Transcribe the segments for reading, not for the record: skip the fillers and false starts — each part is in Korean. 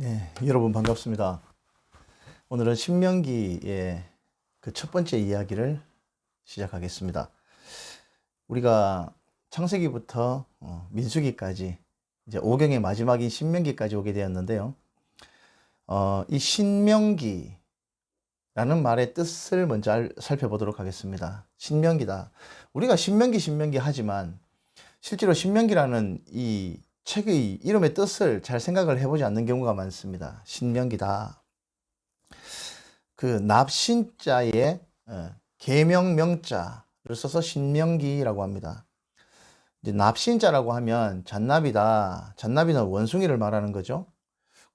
네, 여러분 반갑습니다. 오늘은 신명기의 그 첫 번째 이야기를 시작하겠습니다. 우리가 창세기부터 민수기까지 이제 오경의 마지막인 신명기까지 오게 되었는데요. 이 신명기라는 말의 뜻을 먼저 살펴보도록 하겠습니다. 신명기다. 우리가 신명기 하지만 실제로 신명기라는 이 책의 이름의 뜻을 잘 생각을 해보지 않는 경우가 많습니다. 신명기다. 그 납신자에 계명명자를 써서 신명기라고 합니다. 이제 납신자라고 하면 잔나비다. 잔나비는 원숭이를 말하는 거죠.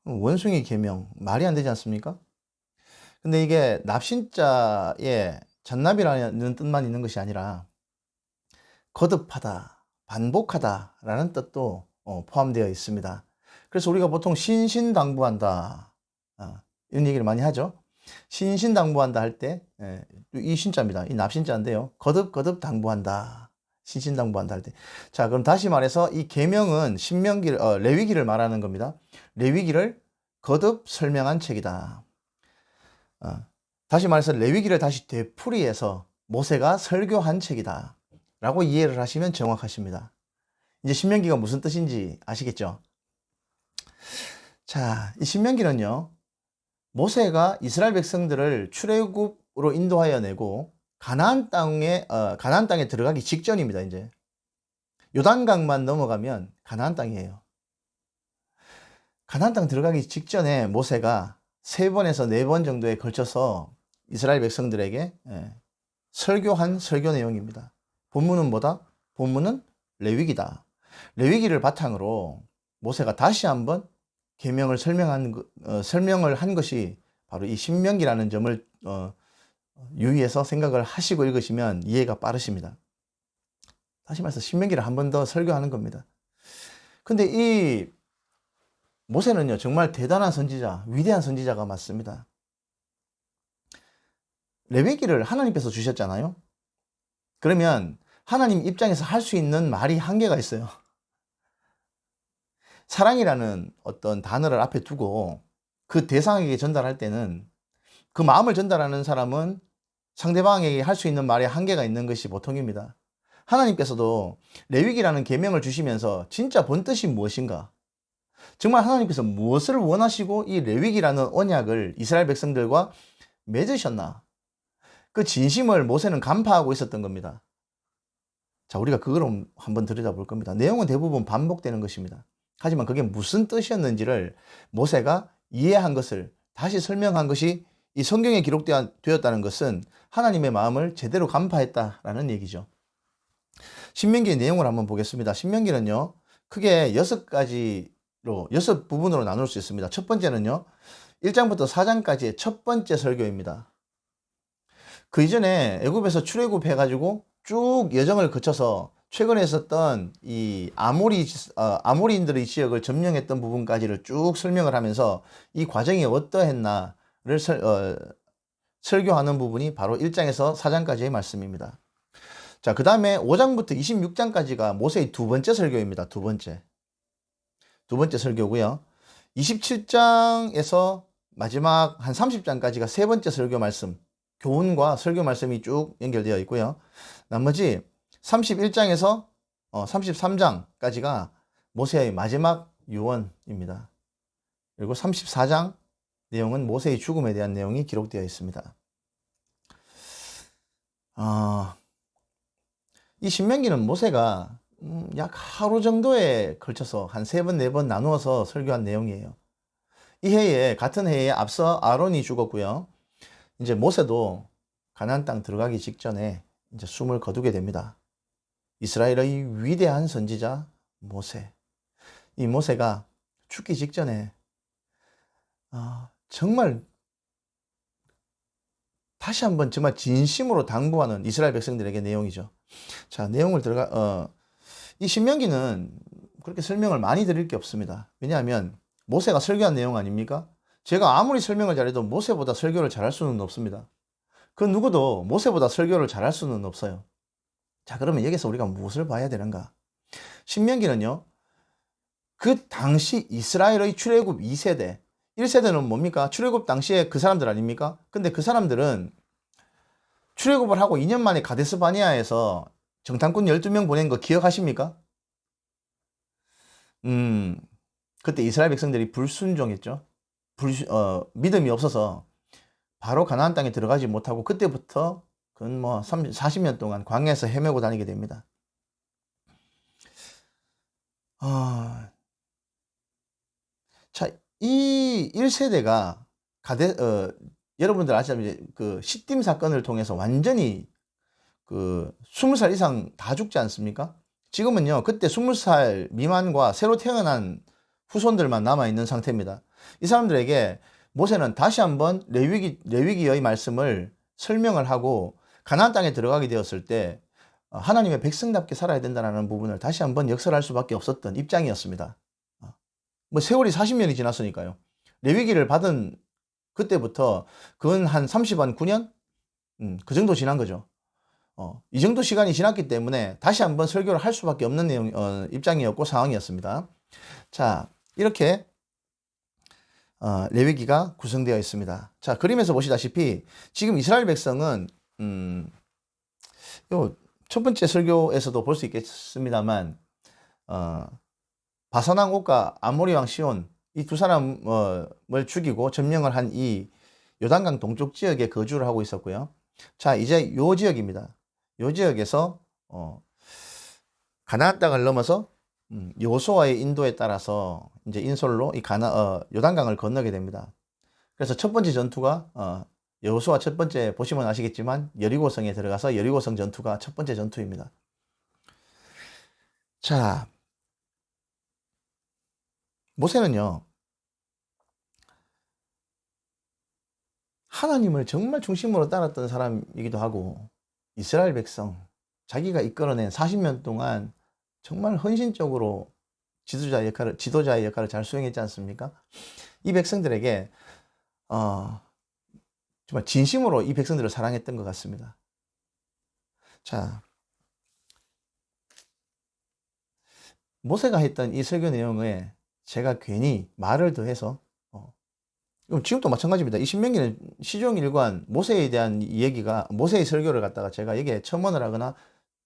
원숭이 계명 말이 안 되지 않습니까? 근데 이게 납신자에 잔나비라는 뜻만 있는 것이 아니라 거듭하다, 반복하다라는 뜻도 포함되어 있습니다. 그래서 우리가 보통 신신당부한다 이런 얘기를 많이 하죠. 신신당부한다 할 때 이 신자입니다. 이 납신자인데요. 거듭 당부한다. 신신당부한다 할 때. 자, 그럼 다시 말해서 이 계명은 신명기를 레위기를 말하는 겁니다. 레위기를 거듭 설명한 책이다. 다시 말해서 레위기를 다시 되풀이해서 모세가 설교한 책이다. 라고 이해를 하시면 정확하십니다. 이제 신명기가 무슨 뜻인지 아시겠죠? 자, 이 신명기는요. 모세가 이스라엘 백성들을 출애굽으로 인도하여 내고 가나안 땅에 들어가기 직전입니다. 이제 요단강만 넘어가면 가나안 땅이에요. 가나안 땅 들어가기 직전에 모세가 3번에서 4번 정도에 걸쳐서 이스라엘 백성들에게 설교한 설교 내용입니다. 본문은 뭐다? 본문은 레위기다. 레위기를 바탕으로 모세가 다시 한번 계명을 설명을 한 것이 바로 이 신명기라는 점을 유의해서 생각을 하시고 읽으시면 이해가 빠르십니다. 다시 말해서 신명기를 한 번 더 설교하는 겁니다. 근데 이 모세는요, 정말 대단한 선지자, 위대한 선지자가 맞습니다. 레위기를 하나님께서 주셨잖아요. 그러면 하나님 입장에서 할 수 있는 말이 한계가 있어요. 사랑이라는 어떤 단어를 앞에 두고 그 대상에게 전달할 때는 그 마음을 전달하는 사람은 상대방에게 할 수 있는 말에 한계가 있는 것이 보통입니다. 하나님께서도 레위기라는 계명을 주시면서 진짜 본 뜻이 무엇인가? 정말 하나님께서 무엇을 원하시고 이 레위기라는 언약을 이스라엘 백성들과 맺으셨나? 그 진심을 모세는 간파하고 있었던 겁니다. 자, 우리가 그걸 한번 들여다볼 겁니다. 내용은 대부분 반복되는 것입니다. 하지만 그게 무슨 뜻이었는지를 모세가 이해한 것을 다시 설명한 것이 이 성경에 기록되었다는 것은 하나님의 마음을 제대로 간파했다라는 얘기죠. 신명기의 내용을 한번 보겠습니다. 신명기는요, 크게 6 부분으로 나눌 수 있습니다. 첫 번째는요, 1장부터 4장까지의 첫 번째 설교입니다. 그 이전에 애굽에서 출애굽해가지고 쭉 여정을 거쳐서 최근에 있었던 이 아모리인들의 지역을 점령했던 부분까지를 쭉 설명을 하면서 이 과정이 어떠했나를 설교하는 부분이 바로 1장에서 4장까지의 말씀입니다. 자, 그 다음에 5장부터 26장까지가 모세의 두 번째 설교입니다. 두 번째 설교고요. 27장에서 마지막 한 30장까지가 세 번째 설교 말씀, 교훈과 설교 말씀이 쭉 연결되어 있고요. 나머지 31장에서 33장까지가 모세의 마지막 유언입니다. 그리고 34장 내용은 모세의 죽음에 대한 내용이 기록되어 있습니다. 이 신명기는 모세가 약 하루 정도에 걸쳐서 한 3번, 4번 나누어서 설교한 내용이에요. 이 해에, 같은 해에 앞서 아론이 죽었고요. 이제 모세도 가나안 땅 들어가기 직전에 이제 숨을 거두게 됩니다. 이스라엘의 위대한 선지자 모세. 이 모세가 죽기 직전에 정말 다시 한번 정말 진심으로 당부하는 이스라엘 백성들에게 내용이죠. 자, 내용을 이 신명기는 그렇게 설명을 많이 드릴 게 없습니다. 왜냐하면 모세가 설교한 내용 아닙니까? 제가 아무리 설명을 잘해도 모세보다 설교를 잘할 수는 없습니다. 그 누구도 모세보다 설교를 잘할 수는 없어요. 자, 그러면 여기서 우리가 무엇을 봐야 되는가? 신명기는요, 그 당시 이스라엘의 출애굽 2세대, 1세대는 뭡니까? 출애굽 당시에 그 사람들 아닙니까? 근데 그 사람들은 출애굽을 하고 2년 만에 가데스 바니아에서 정탐꾼 12명 보낸 거 기억하십니까? 음, 그때 이스라엘 백성들이 불순종했죠. 믿음이 없어서 바로 가나안 땅에 들어가지 못하고 그때부터 그건 뭐 40년 동안 광야에서 헤매고 다니게 됩니다. 자, 이 1세대가 여러분들 아시다시피 그 시딤 사건을 통해서 완전히 그 20살 이상 다 죽지 않습니까? 지금은요, 그때 20살 미만과 새로 태어난 후손들만 남아있는 상태입니다. 이 사람들에게 모세는 다시 한번 레위기의 말씀을 설명을 하고 가나안 땅에 들어가게 되었을 때 하나님의 백성답게 살아야 된다는 부분을 다시 한번 역설할 수밖에 없었던 입장이었습니다. 뭐 세월이 40년이 지났으니까요. 레위기를 받은 그때부터 그건 한 30한 9년? 그 정도 지난 거죠. 이 정도 시간이 지났기 때문에 다시 한번 설교를 할 수밖에 없는 입장이었고 상황이었습니다. 자, 이렇게 레위기가 구성되어 있습니다. 자, 그림에서 보시다시피 지금 이스라엘 백성은 첫 번째 설교에서도 볼 수 있겠습니다만 바산왕 옥과 아모리 왕 시온 이 두 사람을 죽이고 점령을 한 이 요단강 동쪽 지역에 거주를 하고 있었고요. 자, 이제 요 지역입니다. 요 지역에서 가나안 땅을 넘어서 여호수아의 인도에 따라서 이제 인솔로 이 요단강을 건너게 됩니다. 그래서 첫 번째 전투가 여호수아 첫 번째 보시면 아시겠지만 여리고성에 들어가서 여리고성 전투가 첫 번째 전투입니다. 자, 모세는요, 하나님을 정말 중심으로 따랐던 사람이기도 하고 이스라엘 백성 자기가 이끌어낸 40년 동안 정말 헌신적으로 지도자의 역할을 잘 수행했지 않습니까? 이 백성들에게 정말 진심으로 이 백성들을 사랑했던 것 같습니다. 자, 모세가 했던 이 설교 내용에 제가 괜히 말을 더해서 지금도 마찬가지입니다. 이 신명기는 시종일관 모세에 대한 얘기가 모세의 설교를 갖다가 제가 여기에 첨언을 하거나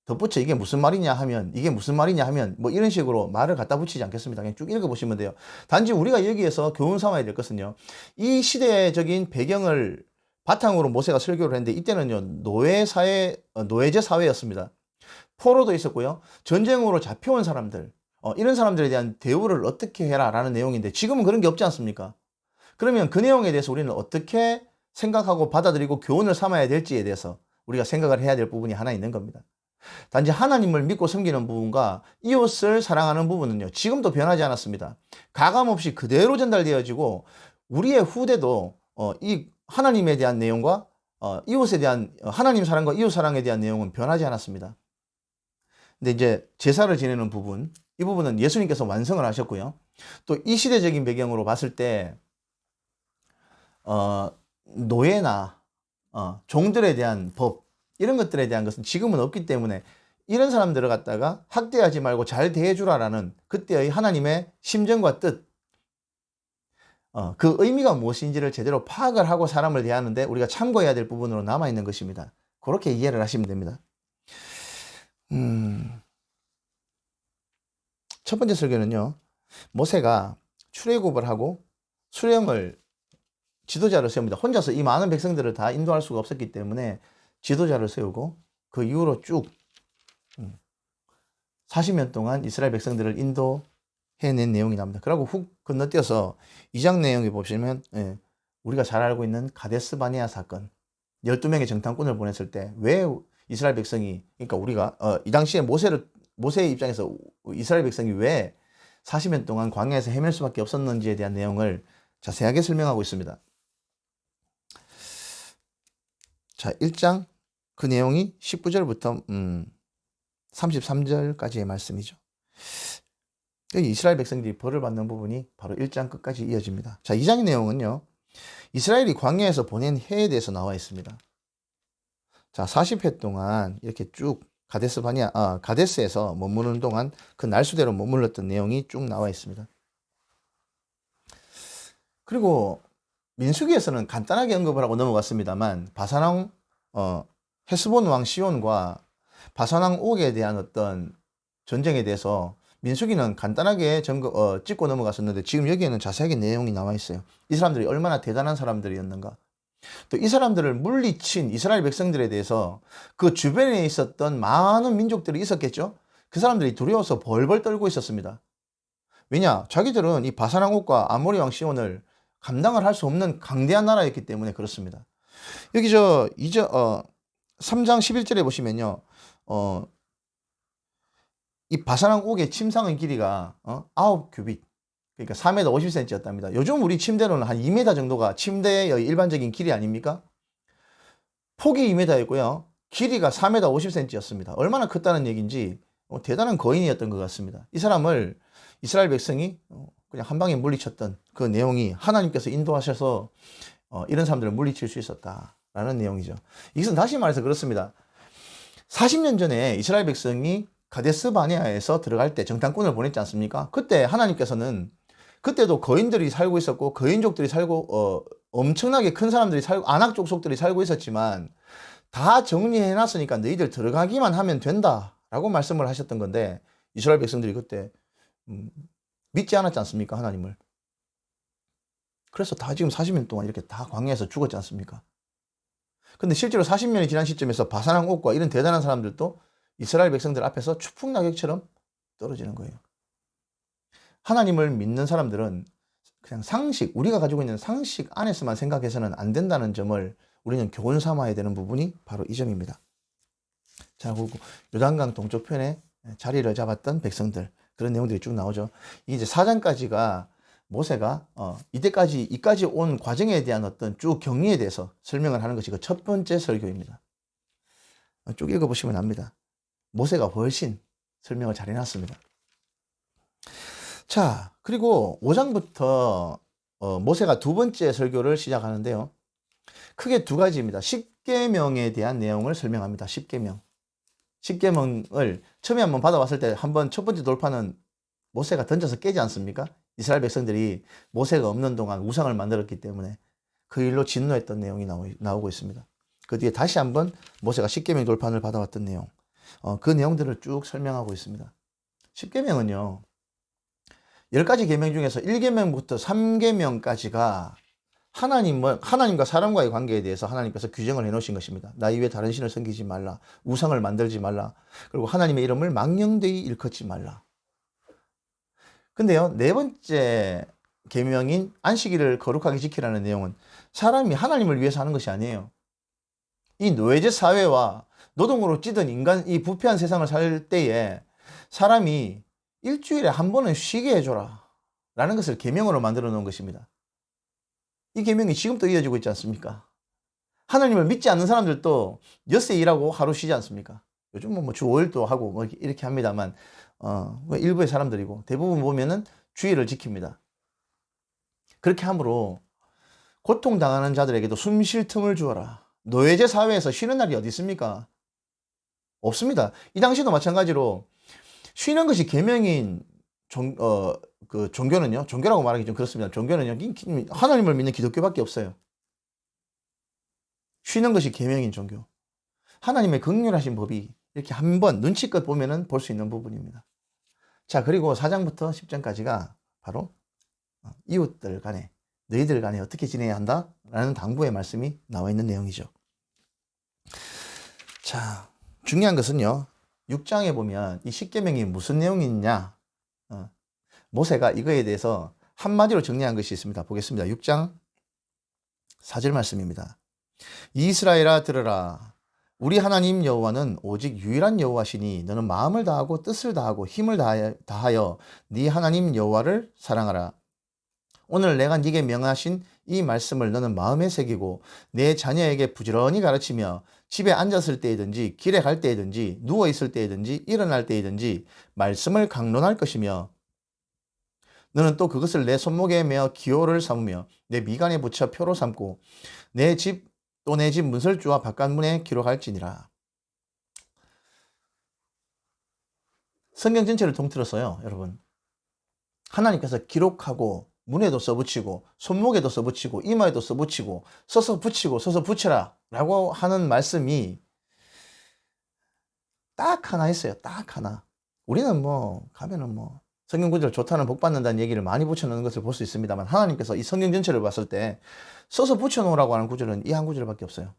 덧붙여 이게 무슨 말이냐 하면 뭐 이런 식으로 말을 갖다 붙이지 않겠습니다. 그냥 쭉 읽어보시면 돼요. 단지 우리가 여기에서 교훈 삼아야 될 것은요, 이 시대적인 배경을 바탕으로 모세가 설교를 했는데 이때는요 노예제 사회였습니다. 포로도 있었고요, 전쟁으로 잡혀온 사람들, 이런 사람들에 대한 대우를 어떻게 해라 라는 내용인데 지금은 그런 게 없지 않습니까? 그러면 그 내용에 대해서 우리는 어떻게 생각하고 받아들이고 교훈을 삼아야 될지에 대해서 우리가 생각을 해야 될 부분이 하나 있는 겁니다. 단지 하나님을 믿고 섬기는 부분과 이웃을 사랑하는 부분은요, 지금도 변하지 않았습니다. 가감없이 그대로 전달되어지고 우리의 후대도 이 하나님에 대한 내용과 이웃에 대한 하나님 사랑과 이웃 사랑에 대한 내용은 변하지 않았습니다. 근데 이제 제사를 지내는 부분, 이 부분은 예수님께서 완성을 하셨고요. 또 이 시대적인 배경으로 봤을 때 노예나 종들에 대한 법, 이런 것들에 대한 것은 지금은 없기 때문에 이런 사람들을 갖다가 학대하지 말고 잘 대해주라라는 그때의 하나님의 심정과 뜻, 그 의미가 무엇인지를 제대로 파악을 하고 사람을 대하는데 우리가 참고해야 될 부분으로 남아있는 것입니다. 그렇게 이해를 하시면 됩니다. 첫 번째 설교는요, 모세가 출애굽을 하고 수령을 지도자를 세웁니다. 혼자서 이 많은 백성들을 다 인도할 수가 없었기 때문에 지도자를 세우고 그 이후로 쭉 40년 동안 이스라엘 백성들을 인도해낸 내용이 나옵니다. 그리고 훅 건너뛰어서 2장 내용에 보시면 우리가 잘 알고 있는 가데스 바네아 사건, 12명의 정탐꾼을 보냈을 때 왜 이스라엘 백성이, 그러니까 우리가 이 당시에 모세의 입장에서 이스라엘 백성이 왜 40년 동안 광야에서 헤맬 수밖에 없었는지에 대한 내용을 자세하게 설명하고 있습니다. 자, 1장 그 내용이 19절부터 33절까지의 말씀이죠. 여기 이스라엘 백성들이 벌을 받는 부분이 바로 1장 끝까지 이어집니다. 자, 2장의 내용은요, 이스라엘이 광야에서 보낸 해에 대해서 나와 있습니다. 자, 40해 동안 이렇게 쭉 가데스에서 머무르는 동안 그 날수대로 머물렀던 내용이 쭉 나와 있습니다. 그리고 민수기에서는 간단하게 언급을 하고 넘어갔습니다만 바산왕 헤스본 왕 시온과 바산왕 옥에 대한 어떤 전쟁에 대해서 민수기는 간단하게 짚고 넘어갔었는데 지금 여기에는 자세하게 내용이 나와 있어요. 이 사람들이 얼마나 대단한 사람들이었는가. 또 이 사람들을 물리친 이스라엘 백성들에 대해서 그 주변에 있었던 많은 민족들이 있었겠죠. 그 사람들이 두려워서 벌벌 떨고 있었습니다. 왜냐? 자기들은 이 바산왕 옥과 아모리 왕 시온을 감당을 할 수 없는 강대한 나라였기 때문에 그렇습니다. 여기 3장 11절에 보시면요. 이 바산왕 옥의 침상의 길이가 9규빗, 그러니까 4m 50cm였답니다. 요즘 우리 침대로는 한 2m 정도가 침대의 일반적인 길이 아닙니까? 폭이 2m였고요. 길이가 4m 50cm였습니다. 얼마나 컸다는 얘기인지 대단한 거인이었던 것 같습니다. 이 사람을 이스라엘 백성이 그냥 한 방에 물리쳤던 그 내용이 하나님께서 인도하셔서 이런 사람들을 물리칠 수 있었다라는 내용이죠. 이것은 다시 말해서 그렇습니다. 40년 전에 이스라엘 백성이 가데스 바네아에서 들어갈 때 정탐꾼을 보냈지 않습니까? 그때 하나님께서는 그때도 거인들이 살고 있었고 거인족들이 살고 엄청나게 큰 사람들이 살고 아낙 족속들이 살고 있었지만 다 정리해 놨으니까 너희들 들어가기만 하면 된다라고 말씀을 하셨던 건데 이스라엘 백성들이 그때 믿지 않았지 않습니까? 하나님을. 그래서 다 지금 40년 동안 이렇게 다 광야에서 죽었지 않습니까? 근데 실제로 40년이 지난 시점에서 바산왕 옥과 이런 대단한 사람들도 이스라엘 백성들 앞에서 추풍낙엽처럼 떨어지는 거예요. 하나님을 믿는 사람들은 그냥 상식, 우리가 가지고 있는 상식 안에서만 생각해서는 안 된다는 점을 우리는 교훈 삼아야 되는 부분이 바로 이 점입니다. 자, 그리고 요단강 동쪽편에 자리를 잡았던 백성들, 그런 내용들이 쭉 나오죠. 이제 4장까지가 모세가 이까지 온 과정에 대한 어떤 쭉 경위에 대해서 설명을 하는 것이 그 첫 번째 설교입니다. 쭉 읽어보시면 압니다. 모세가 훨씬 설명을 잘 해놨습니다. 자, 그리고 5장부터 모세가 두 번째 설교를 시작하는데요. 크게 두 가지입니다. 십계명에 대한 내용을 설명합니다. 십계명. 십계명을 처음에 한번 받아왔을 때 한번 첫 번째 돌파는 모세가 던져서 깨지 않습니까? 이스라엘 백성들이 모세가 없는 동안 우상을 만들었기 때문에 그 일로 진노했던 내용이 나오고 있습니다. 그 뒤에 다시 한번 모세가 십계명 돌판을 받아왔던 내용, 그 내용들을 쭉 설명하고 있습니다. 십계명은요, 10가지 계명 중에서 1계명부터 3계명까지가 하나님과 사람과의 관계에 대해서 하나님께서 규정을 해놓으신 것입니다. 나 이외에 다른 신을 섬기지 말라, 우상을 만들지 말라, 그리고 하나님의 이름을 망령되이 일컫지 말라. 근데요, 네 번째 계명인 안식일을 거룩하게 지키라는 내용은 사람이 하나님을 위해서 하는 것이 아니에요. 이 노예제 사회와 노동으로 찌든 인간, 이 부패한 세상을 살 때에 사람이 일주일에 한 번은 쉬게 해줘라 라는 것을 계명으로 만들어 놓은 것입니다. 이 계명이 지금도 이어지고 있지 않습니까? 하나님을 믿지 않는 사람들도 엿새 일하고 하루 쉬지 않습니까? 요즘은 뭐 주 5일도 하고 뭐 이렇게 합니다만 일부의 사람들이고 대부분 보면은 주일을 지킵니다. 그렇게 함으로 고통당하는 자들에게도 숨 쉴 틈을 주어라. 노예제 사회에서 쉬는 날이 어디 있습니까? 없습니다. 이 당시도 마찬가지로 쉬는 것이 계명인 그 종교는요, 종교라고 말하기 좀 그렇습니다. 종교는요, 하나님을 믿는 기독교밖에 없어요. 쉬는 것이 계명인 종교. 하나님의 긍휼하신 법이 이렇게 한번 눈치껏 보면은 볼 수 있는 부분입니다. 자, 그리고 4장부터 10장까지가 바로 이웃들 간에, 너희들 간에 어떻게 지내야 한다? 라는 당부의 말씀이 나와 있는 내용이죠. 자, 중요한 것은요, 6장에 보면 이 십계명이 무슨 내용이냐, 모세가 이거에 대해서 한마디로 정리한 것이 있습니다. 보겠습니다. 6장 4절 말씀입니다. 이스라엘아 들으라. 우리 하나님 여호와는 오직 유일한 여호와시니 너는 마음을 다하고 뜻을 다하고 힘을 다하여 네 하나님 여호와를 사랑하라. 오늘 내가 네게 명하신 이 말씀을 너는 마음에 새기고 내 자녀에게 부지런히 가르치며 집에 앉았을 때이든지 길에 갈 때이든지 누워 있을 때이든지 일어날 때이든지 말씀을 강론할 것이며 너는 또 그것을 내 손목에 메어 기호를 삼으며 내 미간에 붙여 표로 삼고 내 집 문설주와 바깥문에 기록할지니라. 성경 전체를 통틀어서요, 여러분, 하나님께서 기록하고 문에도 써붙이고 손목에도 써붙이고 이마에도 써붙이고 서서 붙이고 서서 붙여라 라고 하는 말씀이 딱 하나 있어요. 딱 하나. 우리는 뭐 가면은 뭐 성경 구절 좋다는 복 받는다는 얘기를 많이 붙여놓는 것을 볼 수 있습니다만, 하나님께서 이 성경 전체를 봤을 때 써서 붙여놓으라고 하는 구절은 이 한 구절밖에 없어요.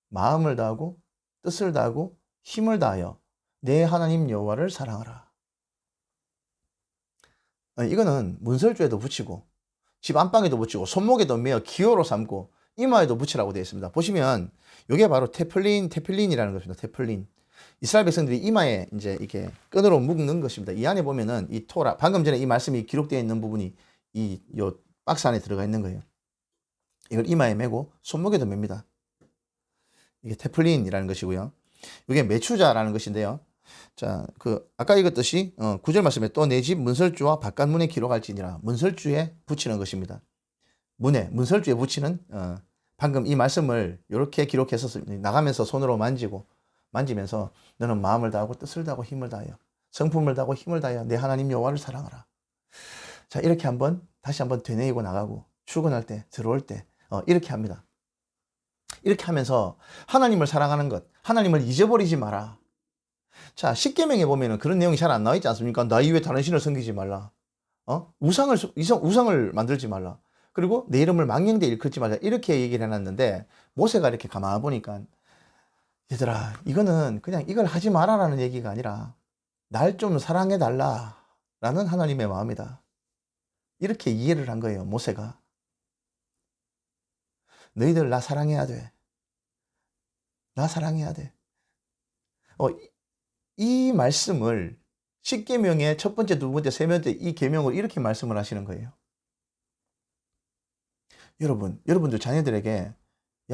마음을 다하고 뜻을 다하고 힘을 다하여 내 하나님 여호와를 사랑하라. 이거는 문설주에도 붙이고 집 안방에도 붙이고 손목에도 매어 기호로 삼고 이마에도 붙이라고 되어 있습니다. 보시면 이게 바로 테플린이라는 것입니다. 테플린. 이스라엘 백성들이 이마에 이제 이렇게 끈으로 묶는 것입니다. 이 안에 보면은 이 토라, 방금 전에 이 말씀이 기록되어 있는 부분이 요 박스 안에 들어가 있는 거예요. 이걸 이마에 메고 손목에도 맵니다. 이게 테플린이라는 것이고요. 이게 메추자라는 것인데요. 자, 아까 읽었듯이 9절 말씀에 또 내 집 문설주와 바깥문에 기록할지니라. 문설주에 붙이는 것입니다. 문설주에 붙이는 방금 이 말씀을 이렇게 기록해서 나가면서 손으로 만지면서 너는 마음을 다하고 뜻을 다하고 힘을 다하여 성품을 다하고 힘을 다하여 내 하나님 여호와를 사랑하라. 자, 이렇게 다시 한번 되뇌이고 나가고 출근할 때 들어올 때 이렇게 합니다. 이렇게 하면서 하나님을 사랑하는 것, 하나님을 잊어버리지 마라. 자, 십계명에 보면은 그런 내용이 잘 안 나와 있지 않습니까? 나 이외에 다른 신을 섬기지 말라. 우상을 만들지 말라. 그리고 내 이름을 망령되이 일컫지 말라. 이렇게 얘기를 해놨는데 모세가 이렇게 가만 보니까, 얘들아, 이거는 그냥 이걸 하지 마라라는 얘기가 아니라 날 좀 사랑해 달라라는 하나님의 마음이다. 이렇게 이해를 한 거예요, 모세가. 너희들 나 사랑해야 돼. 나 사랑해야 돼. 이 말씀을 십계명의 첫 번째, 두 번째, 세 번째 이 계명을 이렇게 말씀을 하시는 거예요. 여러분들 자녀들에게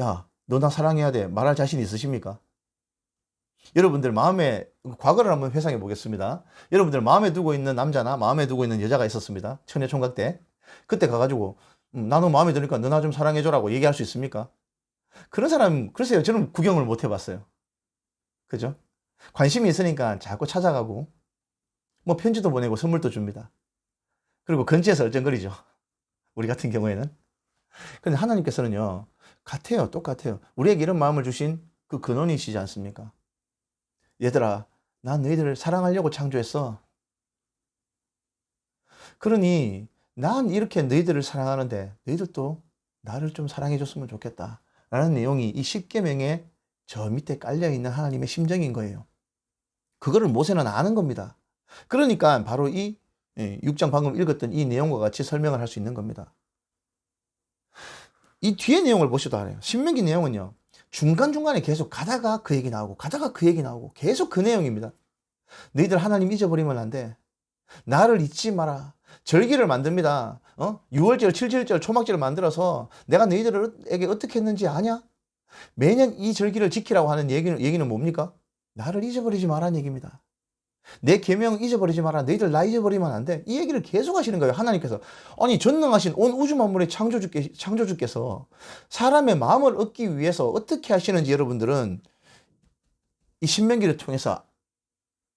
야, 너 나 사랑해야 돼 말할 자신 있으십니까? 여러분들 마음에 과거를 한번 회상해 보겠습니다. 여러분들 마음에 두고 있는 남자나 마음에 두고 있는 여자가 있었습니다. 처녀 총각 때. 그때 가가지고 나 너 마음에 드니까 너 나 좀 사랑해줘라고 얘기할 수 있습니까? 그런 사람, 글쎄요, 저는 구경을 못 해봤어요. 그죠? 관심이 있으니까 자꾸 찾아가고 뭐 편지도 보내고 선물도 줍니다. 그리고 근처에서 얼쩡거리죠. 우리 같은 경우에는. 근데 하나님께서는요, 똑같아요. 우리에게 이런 마음을 주신 그 근원이시지 않습니까? 얘들아, 난 너희들을 사랑하려고 창조했어. 그러니 난 이렇게 너희들을 사랑하는데 너희들도 나를 좀 사랑해 줬으면 좋겠다 라는 내용이 이 십계명의 저 밑에 깔려있는 하나님의 심정인 거예요. 그거를 모세는 아는 겁니다. 그러니까 바로 이 6장 방금 읽었던 이 내용과 같이 설명을 할 수 있는 겁니다. 이 뒤에 내용을 보셔도 알아요. 신명기 내용은요, 중간중간에 계속 가다가 그 얘기 나오고 가다가 그 얘기 나오고 계속 그 내용입니다. 너희들 하나님 잊어버리면 안 돼. 나를 잊지 마라. 절기를 만듭니다. 6월절, 7절절, 초막절을 만들어서 내가 너희들에게 어떻게 했는지 아냐? 매년 이 절기를 지키라고 하는 얘기는 뭡니까? 나를 잊어버리지 마라는 얘기입니다. 내 계명 잊어버리지 마라. 너희들 나 잊어버리면 안 돼. 이 얘기를 계속 하시는 거예요, 하나님께서. 아니, 전능하신 온 우주 만물의 창조주께서 사람의 마음을 얻기 위해서 어떻게 하시는지 여러분들은 이 신명기를 통해서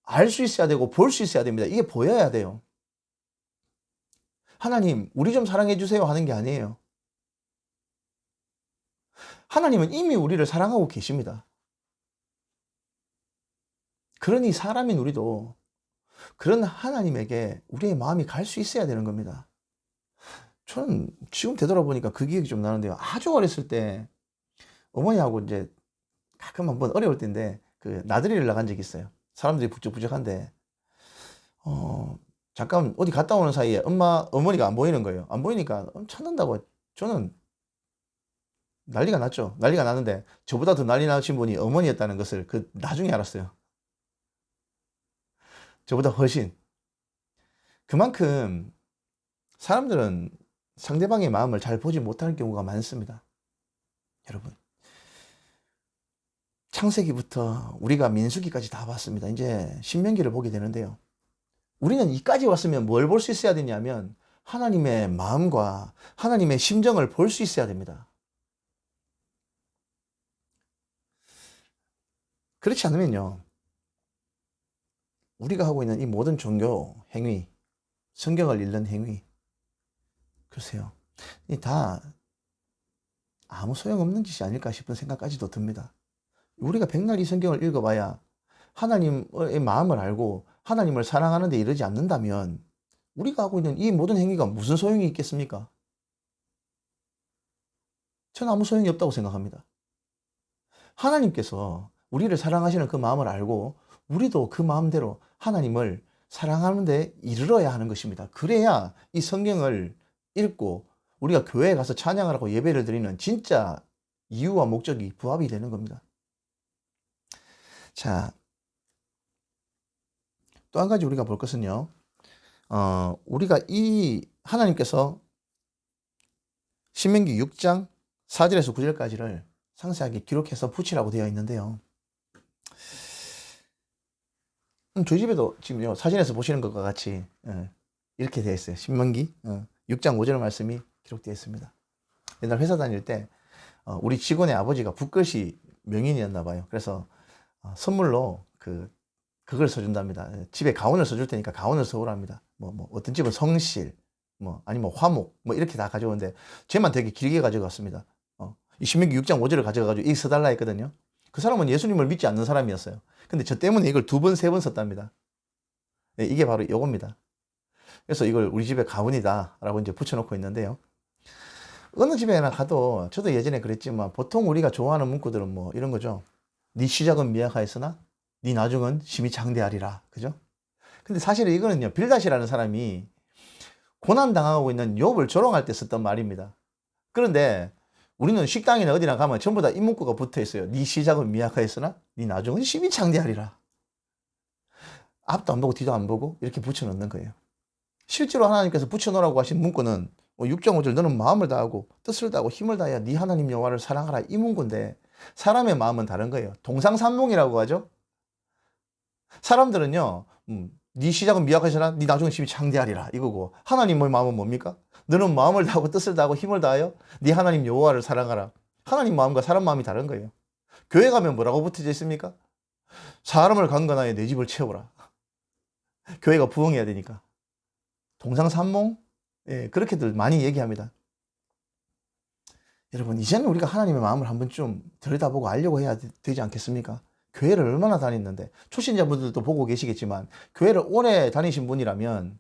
알 수 있어야 되고 볼 수 있어야 됩니다. 이게 보여야 돼요. 하나님, 우리 좀 사랑해 주세요 하는 게 아니에요. 하나님은 이미 우리를 사랑하고 계십니다. 그러니 사람인 우리도 그런 하나님에게 우리의 마음이 갈 수 있어야 되는 겁니다. 저는 지금 되돌아보니까 그 기억이 좀 나는데요. 아주 어렸을 때 어머니하고 이제 가끔 한번 어려울 때인데 그 나들이를 나간 적이 있어요. 사람들이 북적북적한데 잠깐 어디 갔다 오는 사이에 어머니가 안 보이는 거예요. 안 보이니까 찾는다고 저는 난리가 났죠. 난리가 났는데 저보다 더 난리 나신 분이 어머니였다는 것을 나중에 알았어요. 저보다 훨씬. 그만큼 사람들은 상대방의 마음을 잘 보지 못할 경우가 많습니다. 여러분, 창세기부터 우리가 민수기까지 다 봤습니다. 이제 신명기를 보게 되는데요. 우리는 이까지 왔으면 뭘 볼 수 있어야 되냐면 하나님의 마음과 하나님의 심정을 볼 수 있어야 됩니다. 그렇지 않으면요, 우리가 하고 있는 이 모든 종교 행위, 성경을 읽는 행위, 글쎄요. 이 다 아무 소용없는 짓이 아닐까 싶은 생각까지도 듭니다. 우리가 백날 이 성경을 읽어봐야 하나님의 마음을 알고 하나님을 사랑하는 데 이르지 않는다면 우리가 하고 있는 이 모든 행위가 무슨 소용이 있겠습니까? 저는 아무 소용이 없다고 생각합니다. 하나님께서 우리를 사랑하시는 그 마음을 알고 우리도 그 마음대로 하나님을 사랑하는 데 이르러야 하는 것입니다. 그래야 이 성경을 읽고 우리가 교회에 가서 찬양을 하고 예배를 드리는 진짜 이유와 목적이 부합이 되는 겁니다. 자, 또 한 가지 우리가 볼 것은요. 우리가 이 하나님께서 신명기 6장 4절에서 9절까지를 상세하게 기록해서 붙이라고 되어 있는데요. 저희 집에도 지금 사진에서 보시는 것과 같이 이렇게 되어 있어요. 신명기 6장 5절 말씀이 기록되어 있습니다. 옛날 회사 다닐 때 우리 직원의 아버지가 붓글씨 명인이었나 봐요. 그래서 선물로 그걸 써준답니다. 집에 가온을 써줄 테니까 가온을 써오랍니다. 어떤 집은 성실, 아니면 화목, 이렇게 다 가져오는데, 쟤만 되게 길게 가져갔습니다. 이 신명기 6장 5절을 가져가가지고 이 써달라 했거든요. 그 사람은 예수님을 믿지 않는 사람이었어요. 근데 저 때문에 이걸 2번, 3번 썼답니다. 네, 이게 바로 요겁니다. 그래서 이걸 우리 집에 가온이다 라고 이제 붙여놓고 있는데요. 어느 집에나 가도, 저도 예전에 그랬지만, 보통 우리가 좋아하는 문구들은 이런 거죠. 네 시작은 미약하였으나 네 나중은 심히 장대하리라. 그죠? 근데 사실은 이거는요, 빌닷이라는 사람이 고난당하고 있는 욥을 조롱할 때 썼던 말입니다. 그런데 우리는 식당이나 어디나 가면 전부 다 이 문구가 붙어 있어요. 네 시작은 미약하였으나 네 나중은 심히 장대하리라. 앞도 안 보고 뒤도 안 보고 이렇게 붙여놓는 거예요. 실제로 하나님께서 붙여놓으라고 하신 문구는 6.5절 너는 마음을 다하고 뜻을 다하고 힘을 다해야 네 하나님 여호와를 사랑하라, 이 문구인데 사람의 마음은 다른 거예요. 동상산몽이라고 하죠. 사람들은요, 네 시작은 미약하시나 네 나중은 심히 창대하리라 이거고, 하나님의 마음은 뭡니까? 너는 마음을 다하고 뜻을 다하고 힘을 다하여 네 하나님 여호와를 사랑하라. 하나님 마음과 사람 마음이 다른 거예요. 교회 가면 뭐라고 붙어져 있습니까? 사람을 강건하여 내 집을 채우라. 교회가 부흥해야 되니까. 동상산몽? 예, 그렇게들 많이 얘기합니다. 여러분, 이제는 우리가 하나님의 마음을 한번 좀 들여다보고 알려고 해야 되지 않겠습니까? 교회를 얼마나 다녔는데, 초신자분들도 보고 계시겠지만 교회를 오래 다니신 분이라면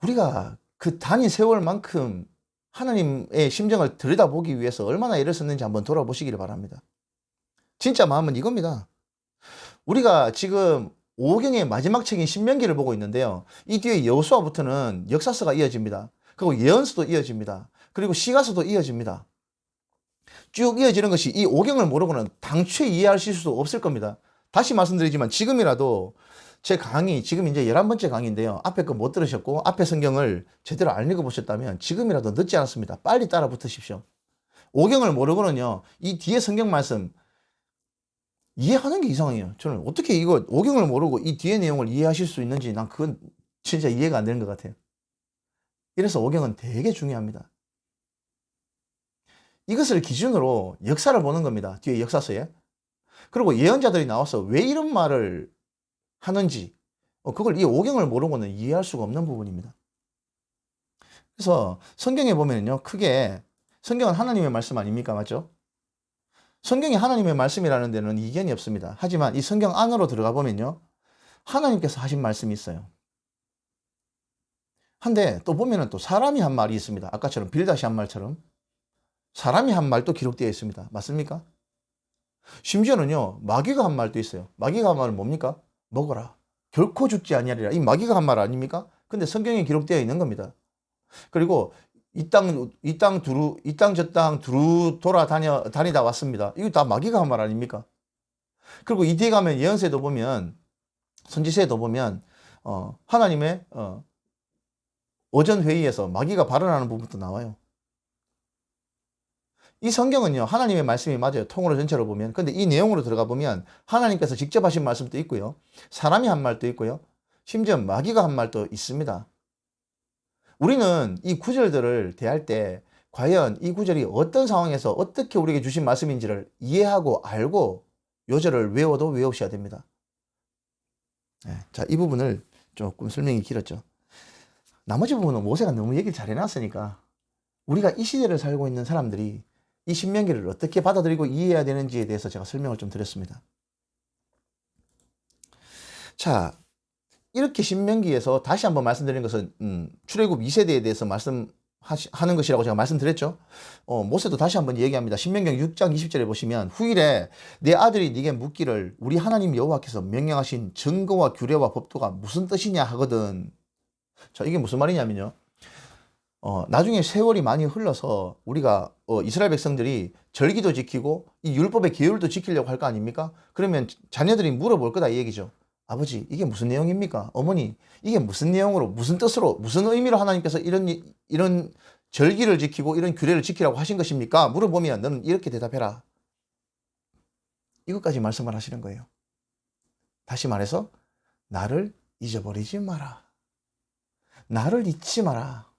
우리가 그 다닌 세월만큼 하나님의 심정을 들여다보기 위해서 얼마나 애를 썼는지 한번 돌아보시기를 바랍니다. 진짜 마음은 이겁니다. 우리가 지금 오경의 마지막 책인 신명기를 보고 있는데요. 이 뒤에 여호수아부터는 역사서가 이어집니다. 그리고 예언서도 이어집니다. 그리고 시가서도 이어집니다. 쭉 이어지는 것이 이 오경을 모르고는 당초에 이해하실 수도 없을 겁니다. 다시 말씀드리지만 지금이라도 제 강의, 지금 이제 11번째 강의인데요. 앞에 거 못 들으셨고 앞에 성경을 제대로 안 읽어보셨다면 지금이라도 늦지 않았습니다. 빨리 따라 붙으십시오. 오경을 모르고는요, 이 뒤에 성경 말씀 이해하는 게 이상해요. 저는 어떻게 이거 오경을 모르고 이 뒤에 내용을 이해하실 수 있는지 난 그건 진짜 이해가 안 되는 것 같아요. 이래서 오경은 되게 중요합니다. 이것을 기준으로 역사를 보는 겁니다. 뒤에 역사서에. 그리고 예언자들이 나와서 왜 이런 말을 하는지, 그걸 이 오경을 모르고는 이해할 수가 없는 부분입니다. 그래서 성경에 보면요, 크게 성경은 하나님의 말씀 아닙니까? 맞죠? 성경이 하나님의 말씀이라는 데는 이견이 없습니다. 하지만 이 성경 안으로 들어가 보면요, 하나님께서 하신 말씀이 있어요. 한데 또 보면은 또 사람이 한 말이 있습니다. 아까처럼 빌닷이 한 말처럼 사람이 한 말도 기록되어 있습니다. 맞습니까? 심지어는요, 마귀가 한 말도 있어요. 마귀가 한 말은 뭡니까? 먹어라. 결코 죽지 아니하리라. 이 마귀가 한 말 아닙니까? 근데 성경에 기록되어 있는 겁니다. 그리고 이 땅 저 땅 두루 다니다 왔습니다. 이거 다 마귀가 한 말 아닙니까? 그리고 이 뒤에 가면 예언서에도 보면, 선지서에도 보면, 하나님의, 오전 회의에서 마귀가 발언하는 부분도 나와요. 이 성경은요, 하나님의 말씀이 맞아요. 통으로 전체로 보면. 근데 이 내용으로 들어가 보면 하나님께서 직접 하신 말씀도 있고요, 사람이 한 말도 있고요, 심지어 마귀가 한 말도 있습니다. 우리는 이 구절들을 대할 때 과연 이 구절이 어떤 상황에서 어떻게 우리에게 주신 말씀인지를 이해하고 알고 요절을 외워도 외우셔야 됩니다. 자, 이 부분을 조금 설명이 길었죠. 나머지 부분은 모세가 너무 얘기를 잘 해놨으니까 우리가 이 시대를 살고 있는 사람들이 이 신명기를 어떻게 받아들이고 이해해야 되는지에 대해서 제가 설명을 좀 드렸습니다. 자, 이렇게 신명기에서 다시 한번 말씀드린 것은 출애굽 2세대에 대해서 말씀하는 것이라고 제가 말씀드렸죠. 모세도 다시 한번 얘기합니다. 신명기 6장 20절에 보시면 후일에 내 아들이 네게 묻기를 우리 하나님 여호와께서 명령하신 증거와 규례와 법도가 무슨 뜻이냐 하거든. 자, 이게 무슨 말이냐면요. 나중에 세월이 많이 흘러서 우리가 이스라엘 백성들이 절기도 지키고 이 율법의 계율도 지키려고 할 거 아닙니까? 그러면 자녀들이 물어볼 거다 이 얘기죠. 아버지, 이게 무슨 내용입니까? 어머니, 이게 무슨 내용으로, 무슨 뜻으로, 무슨 의미로 하나님께서 이런 절기를 지키고 이런 규례를 지키라고 하신 것입니까? 물어보면 너는 이렇게 대답해라. 이것까지 말씀을 하시는 거예요. 다시 말해서 나를 잊어버리지 마라. 나를 잊지 마라.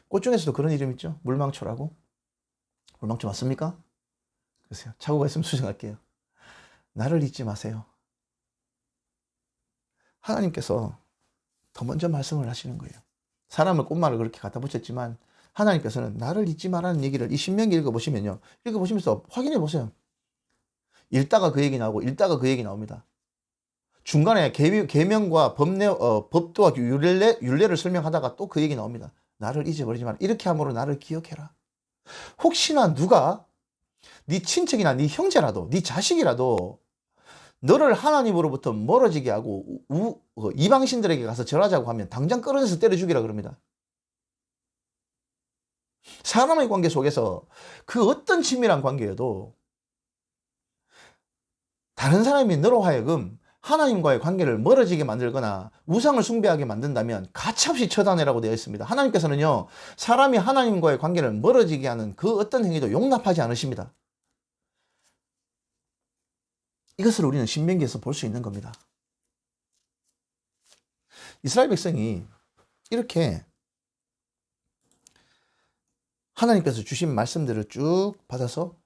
꽃 중에서도 그런 이름 있죠? 물망초라고. 물망초 맞습니까? 글쎄요. 착오가 있으면 수정할게요. 나를 잊지 마세요. 하나님께서 더 먼저 말씀을 하시는 거예요. 사람을 꽃말을 그렇게 갖다 붙였지만 하나님께서는 나를 잊지 마라는 얘기를 이 신명기 읽어보시면요. 읽어보시면서 확인해 보세요. 읽다가 그 얘기 나오고 읽다가 그 얘기 나옵니다. 중간에 계명과 법도와 율례를 설명하다가 또 그 얘기 나옵니다. 나를 잊어버리지 마라. 이렇게 함으로 나를 기억해라. 혹시나 누가 네 친척이나 네 형제라도 네 자식이라도 너를 하나님으로부터 멀어지게 하고 이방신들에게 가서 절하자고 하면 당장 끌어내서 때려 죽이라 그럽니다. 사람의 관계 속에서 그 어떤 친밀한 관계여도 다른 사람이 너로 하여금 하나님과의 관계를 멀어지게 만들거나 우상을 숭배하게 만든다면 가차없이 처단해라고 되어 있습니다. 하나님께서는요, 사람이 하나님과의 관계를 멀어지게 하는 그 어떤 행위도 용납하지 않으십니다. 이것을 우리는 신명기에서 볼 수 있는 겁니다. 이스라엘 백성이 이렇게 하나님께서 주신 말씀들을 쭉 받아서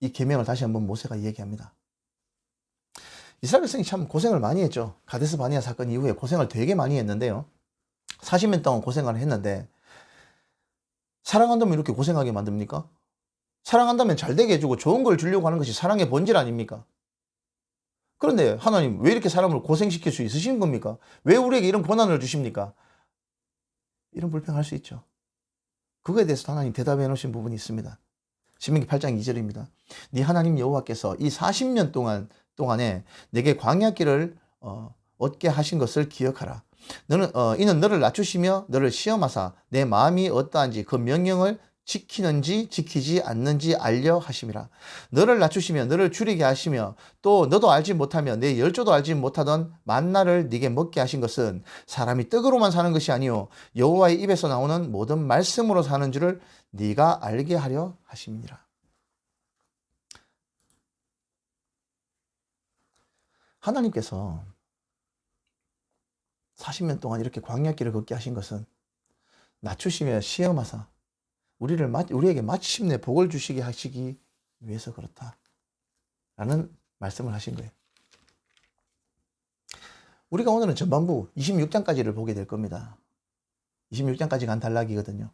이 계명을 다시 한번 모세가 얘기합니다. 이스라엘 백성이 참 고생을 많이 했죠. 가데스 바니아 사건 이후에 고생을 되게 많이 했는데요. 40년 동안 고생을 했는데 사랑한다면 이렇게 고생하게 만듭니까? 사랑한다면 잘 되게 해주고 좋은 걸 주려고 하는 것이 사랑의 본질 아닙니까? 그런데 하나님 왜 이렇게 사람을 고생시킬 수 있으신 겁니까? 왜 우리에게 이런 고난을 주십니까? 이런 불평할 수 있죠. 그거에 대해서 하나님 대답해 놓으신 부분이 있습니다. 신명기 8장 2절입니다. 네 하나님 여호와께서 이 40년 동안에 내게 광야길을 얻게 하신 것을 기억하라. 이는 너를 낮추시며 너를 시험하사 내 마음이 어떠한지 그 명령을 지키는지 지키지 않는지 알려 하심이라. 너를 낮추시며 너를 줄이게 하시며 또 너도 알지 못하며 내 열조도 알지 못하던 만나를 네게 먹게 하신 것은 사람이 떡으로만 사는 것이 아니요 여호와의 입에서 나오는 모든 말씀으로 사는 줄을 네가 알게 하려 하심이니라. 하나님께서 40년 동안 이렇게 광야길을 걷게 하신 것은 낮추시며 시험하사 우리에게 마침내 복을 주시게 하시기 위해서 그렇다 라는 말씀을 하신 거예요. 우리가 오늘은 전반부 26장까지를 보게 될 겁니다. 26장까지 간 단락이거든요.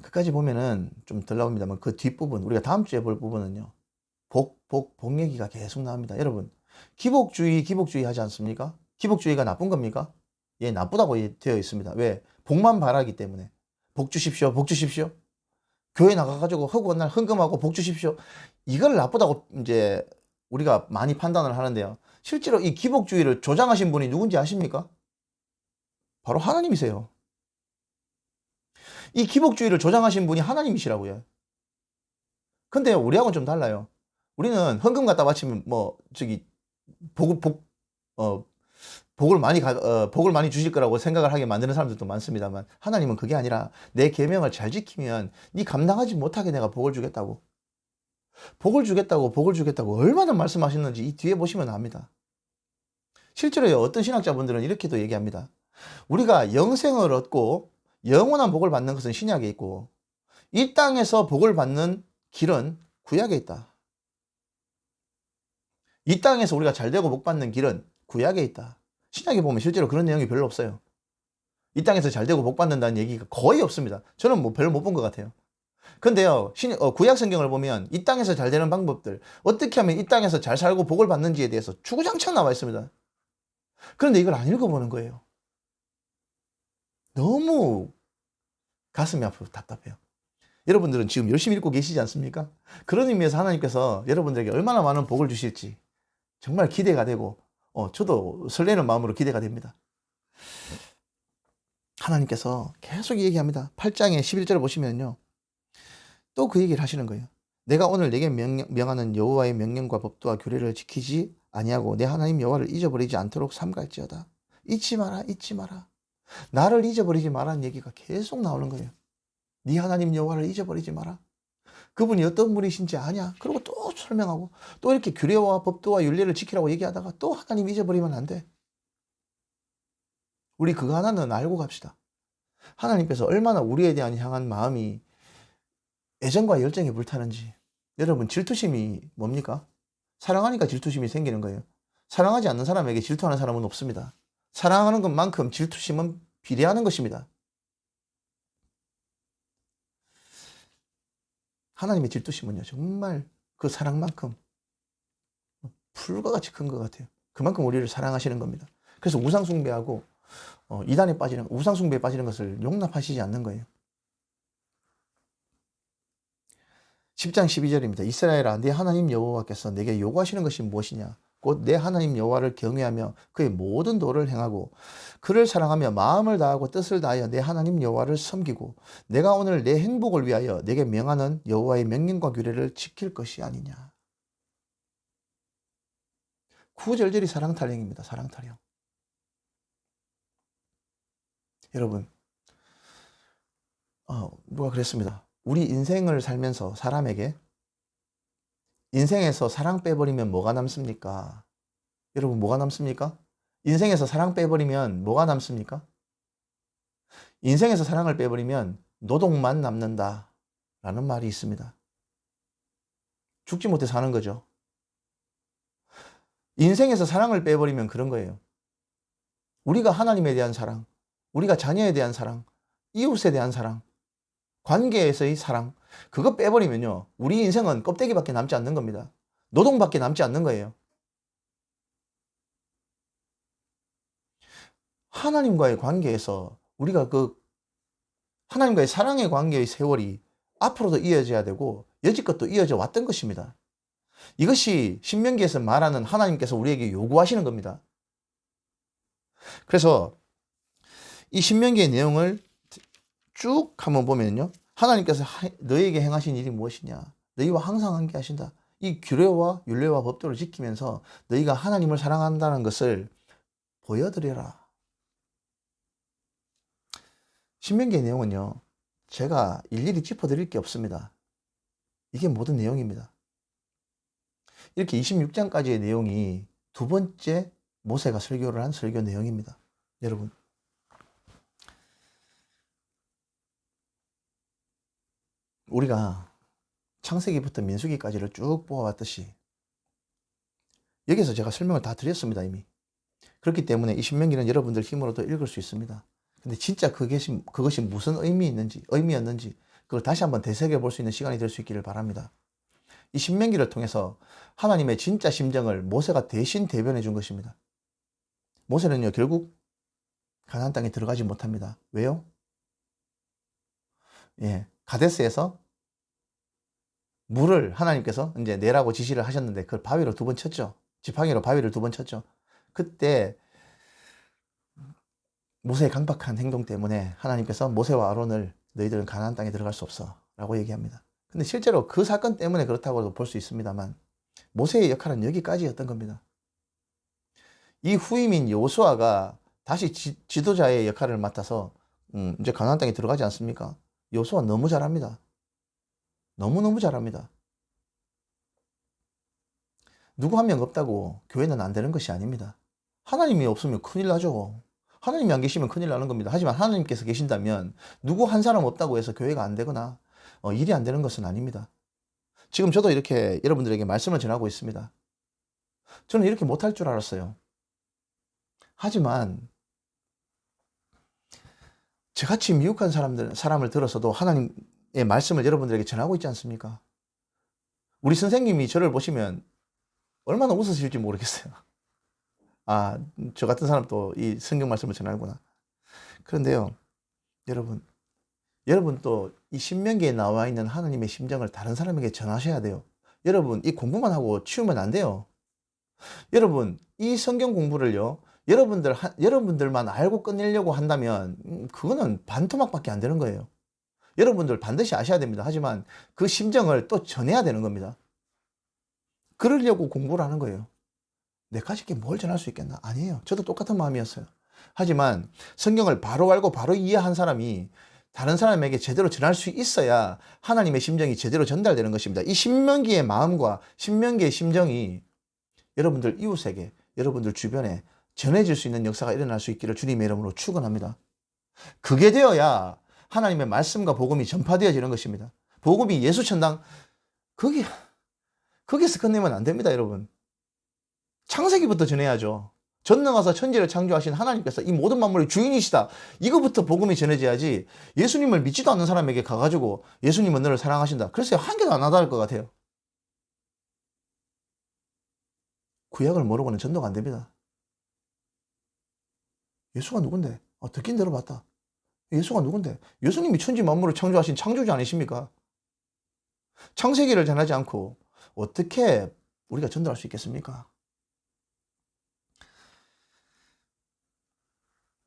그까지 보면은 좀 덜 나옵니다만 그 뒷부분, 우리가 다음 주에 볼 부분은요. 복 얘기가 계속 나옵니다. 여러분, 기복주의 하지 않습니까? 기복주의가 나쁜 겁니까? 예, 나쁘다고 되어 있습니다. 왜? 복만 바라기 때문에. 복 주십시오, 복 주십시오. 교회 나가가지고 허구한 날 헌금하고 복 주십시오. 이걸 나쁘다고 이제 우리가 많이 판단을 하는데요. 실제로 이 기복주의를 조장하신 분이 누군지 아십니까? 바로 하나님이세요. 이 기복주의를 조장하신 분이 하나님이시라고요. 근데 우리하고는 좀 달라요. 우리는 헌금 갖다 바치면 복을 많이 주실 거라고 생각을 하게 만드는 사람들도 많습니다만 하나님은 그게 아니라 내 계명을 잘 지키면 네 감당하지 못하게 내가 복을 주겠다고 얼마나 말씀하셨는지 이 뒤에 보시면 압니다. 실제로 어떤 신학자분들은 이렇게도 얘기합니다. 우리가 영생을 얻고 영원한 복을 받는 것은 신약에 있고 이 땅에서 복을 받는 길은 구약에 있다. 이 땅에서 우리가 잘 되고 복 받는 길은 구약에 있다. 신약에 보면 실제로 그런 내용이 별로 없어요. 이 땅에서 잘 되고 복 받는다는 얘기가 거의 없습니다. 저는 뭐 별로 못 본 것 같아요. 근데요, 구약 성경을 보면 이 땅에서 잘 되는 방법들, 어떻게 하면 이 땅에서 잘 살고 복을 받는지에 대해서 주구장창 나와 있습니다. 그런데 이걸 안 읽어보는 거예요. 너무 가슴이 아프고 답답해요. 여러분들은 지금 열심히 읽고 계시지 않습니까? 그런 의미에서 하나님께서 여러분들에게 얼마나 많은 복을 주실지 정말 기대가 되고, 저도 설레는 마음으로 기대가 됩니다. 하나님께서 계속 얘기합니다. 8장의 11절을 보시면요. 또 그 얘기를 하시는 거예요. 내가 오늘 내게 명하는 여호와의 명령과 법도와 규례를 지키지 아니하고 내 하나님 여호와를 잊어버리지 않도록 삼갈지어다. 잊지 마라, 잊지 마라. 나를 잊어버리지 마라는 얘기가 계속 나오는 거예요. 네 하나님 여호와를 잊어버리지 마라. 그분이 어떤 분이신지 아냐? 그리고 또 설명하고 또 이렇게 규례와 법도와 율례를 지키라고 얘기하다가 또 하나님 잊어버리면 안 돼. 우리 그거 하나는 알고 갑시다. 하나님께서 얼마나 우리에 대한 향한 마음이 애정과 열정이 불타는지. 여러분, 질투심이 뭡니까? 사랑하니까 질투심이 생기는 거예요. 사랑하지 않는 사람에게 질투하는 사람은 없습니다. 사랑하는 것만큼 질투심은 비례하는 것입니다. 하나님의 질투심은요, 정말 그 사랑만큼 풀과 같이 큰 것 같아요. 그만큼 우리를 사랑하시는 겁니다. 그래서 우상숭배하고 이단에 빠지는, 우상숭배에 빠지는 것을 용납하시지 않는 거예요. 10장 12절입니다. 이스라엘아, 네 하나님 여호와께서 내게 요구하시는 것이 무엇이냐? 곧 내 하나님 여호와를 경외하며 그의 모든 도를 행하고 그를 사랑하며 마음을 다하고 뜻을 다하여 내 하나님 여호와를 섬기고 내가 오늘 내 행복을 위하여 내게 명하는 여호와의 명령과 규례를 지킬 것이 아니냐. 구절절이 사랑 타령입니다. 사랑 타령. 여러분, 누가 그랬습니다. 우리 인생을 살면서 사람에게 인생에서 사랑 빼버리면 뭐가 남습니까? 여러분, 뭐가 남습니까? 인생에서 사랑 빼버리면 뭐가 남습니까? 인생에서 사랑을 빼버리면 노동만 남는다 라는 말이 있습니다. 죽지 못해 사는 거죠. 인생에서 사랑을 빼버리면 그런 거예요. 우리가 하나님에 대한 사랑, 우리가 자녀에 대한 사랑, 이웃에 대한 사랑, 관계에서의 사랑, 그거 빼버리면요, 우리 인생은 껍데기밖에 남지 않는 겁니다. 노동밖에 남지 않는 거예요. 하나님과의 관계에서 우리가 그 하나님과의 사랑의 관계의 세월이 앞으로도 이어져야 되고 여지껏도 이어져 왔던 것입니다. 이것이 신명기에서 말하는 하나님께서 우리에게 요구하시는 겁니다. 그래서 이 신명기의 내용을 쭉 한번 보면요, 하나님께서 너희에게 행하신 일이 무엇이냐? 너희와 항상 함께 하신다. 이 규례와 율례와 법도를 지키면서 너희가 하나님을 사랑한다는 것을 보여드려라. 신명기의 내용은요, 제가 일일이 짚어드릴 게 없습니다. 이게 모든 내용입니다. 이렇게 26장까지의 내용이 두 번째 모세가 설교를 한 설교 내용입니다. 여러분, 우리가 창세기부터 민수기까지를 쭉 보아왔듯이 여기서 제가 설명을 다 드렸습니다, 이미. 그렇기 때문에 이 신명기는 여러분들 힘으로도 읽을 수 있습니다. 근데 진짜 그것이 무슨 의미였는지 그걸 다시 한번 되새겨 볼 수 있는 시간이 될 수 있기를 바랍니다. 이 신명기를 통해서 하나님의 진짜 심정을 모세가 대신 대변해 준 것입니다. 모세는요, 결국 가나안 땅에 들어가지 못합니다. 왜요? 가데스에서 물을 하나님께서 이제 내라고 지시를 하셨는데 그걸 바위로 2번 쳤죠. 지팡이로 바위를 2번 쳤죠. 그때 모세의 강박한 행동 때문에 하나님께서 모세와 아론을 너희들은 가나안 땅에 들어갈 수 없어 라고 얘기합니다. 근데 실제로 그 사건 때문에 그렇다고도 볼 수 있습니다만 모세의 역할은 여기까지였던 겁니다. 이 후임인 여호수아가 다시 지도자의 역할을 맡아서 이제 가나안 땅에 들어가지 않습니까? 여호수아 너무 잘합니다. 너무너무 잘합니다. 누구 한 명 없다고 교회는 안 되는 것이 아닙니다. 하나님이 없으면 큰일 나죠. 하나님이 안 계시면 큰일 나는 겁니다. 하지만 하나님께서 계신다면 누구 한 사람 없다고 해서 교회가 안 되거나 일이 안 되는 것은 아닙니다. 지금 저도 이렇게 여러분들에게 말씀을 전하고 있습니다. 저는 이렇게 못할 줄 알았어요. 하지만 저같이 미혹한 사람을 들어서도 하나님의 말씀을 여러분들에게 전하고 있지 않습니까? 우리 선생님이 저를 보시면 얼마나 웃으실지 모르겠어요. 아, 저 같은 사람도 이 성경 말씀을 전하는구나. 그런데요, 여러분 또 이 신명기에 나와 있는 하나님의 심정을 다른 사람에게 전하셔야 돼요. 여러분, 이 공부만 하고 치우면 안 돼요. 여러분, 이 성경 공부를요, 여러분들만 알고 끝내려고 한다면, 그거는 반토막밖에 안 되는 거예요. 여러분들 반드시 아셔야 됩니다. 하지만 그 심정을 또 전해야 되는 겁니다. 그러려고 공부를 하는 거예요. 내까짓게 뭘 전할 수 있겠나? 아니에요. 저도 똑같은 마음이었어요. 하지만 성경을 바로 알고 바로 이해한 사람이 다른 사람에게 제대로 전할 수 있어야 하나님의 심정이 제대로 전달되는 것입니다. 이 신명기의 마음과 신명기의 심정이 여러분들 이웃에게, 여러분들 주변에 전해질 수 있는 역사가 일어날 수 있기를 주님의 이름으로 축원합니다. 그게 되어야 하나님의 말씀과 복음이 전파되어지는 것입니다. 복음이 예수천당, 거기서 끝내면 안 됩니다, 여러분. 창세기부터 전해야죠. 전능하사 천지를 창조하신 하나님께서 이 모든 만물의 주인이시다. 이거부터 복음이 전해져야지 예수님을 믿지도 않는 사람에게 가가지고 예수님은 너를 사랑하신다. 글쎄요, 한 개도 안 와닿을 것 같아요. 구약을 모르고는 전도가 안 됩니다. 예수가 누군데? 듣긴 들어봤다. 예수가 누군데? 예수님이 천지 만물을 창조하신 창조주 아니십니까? 창세기를 전하지 않고 어떻게 우리가 전도할 수 있겠습니까?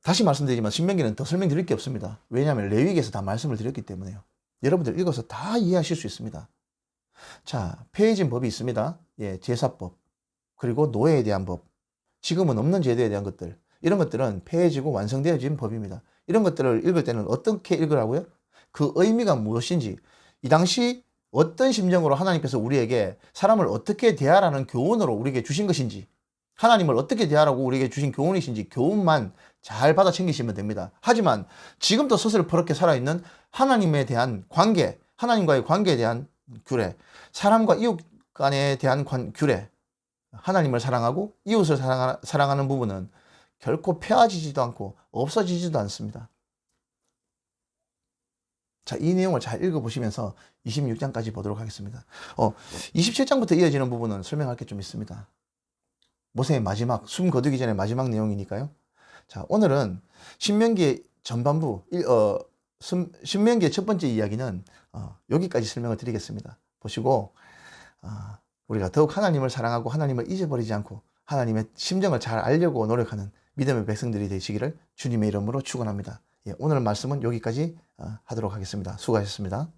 다시 말씀드리지만 신명기는 더 설명드릴 게 없습니다. 왜냐하면 레위기에서 다 말씀을 드렸기 때문에요. 여러분들 읽어서 다 이해하실 수 있습니다. 자, 폐해진 법이 있습니다. 예, 제사법, 그리고 노예에 대한 법, 지금은 없는 제도에 대한 것들, 이런 것들은 폐해지고 완성되어진 법입니다. 이런 것들을 읽을 때는 어떻게 읽으라고요? 그 의미가 무엇인지, 이 당시 어떤 심정으로 하나님께서 우리에게 사람을 어떻게 대하라는 교훈으로 우리에게 주신 것인지, 하나님을 어떻게 대하라고 우리에게 주신 교훈이신지 교훈만 잘 받아 챙기시면 됩니다. 하지만 지금도 스스로퍼렇게 살아있는 하나님에 대한 관계, 하나님과의 관계에 대한 규례, 사람과 이웃 간에 대한 규례, 하나님을 사랑하고 이웃을 사랑하는 부분은 결코 폐해지지도 않고 없어지지도 않습니다. 자, 이 내용을 잘 읽어보시면서 26장까지 보도록 하겠습니다. 27장부터 이어지는 부분은 설명할 게 좀 있습니다. 모세의 마지막, 숨 거두기 전에 마지막 내용이니까요. 자, 오늘은 신명기의 전반부, 신명기의 첫 번째 이야기는 여기까지 설명을 드리겠습니다. 보시고 우리가 더욱 하나님을 사랑하고 하나님을 잊어버리지 않고 하나님의 심정을 잘 알려고 노력하는 믿음의 백성들이 되시기를 주님의 이름으로 축원합니다. 예, 오늘 말씀은 여기까지 하도록 하겠습니다. 수고하셨습니다.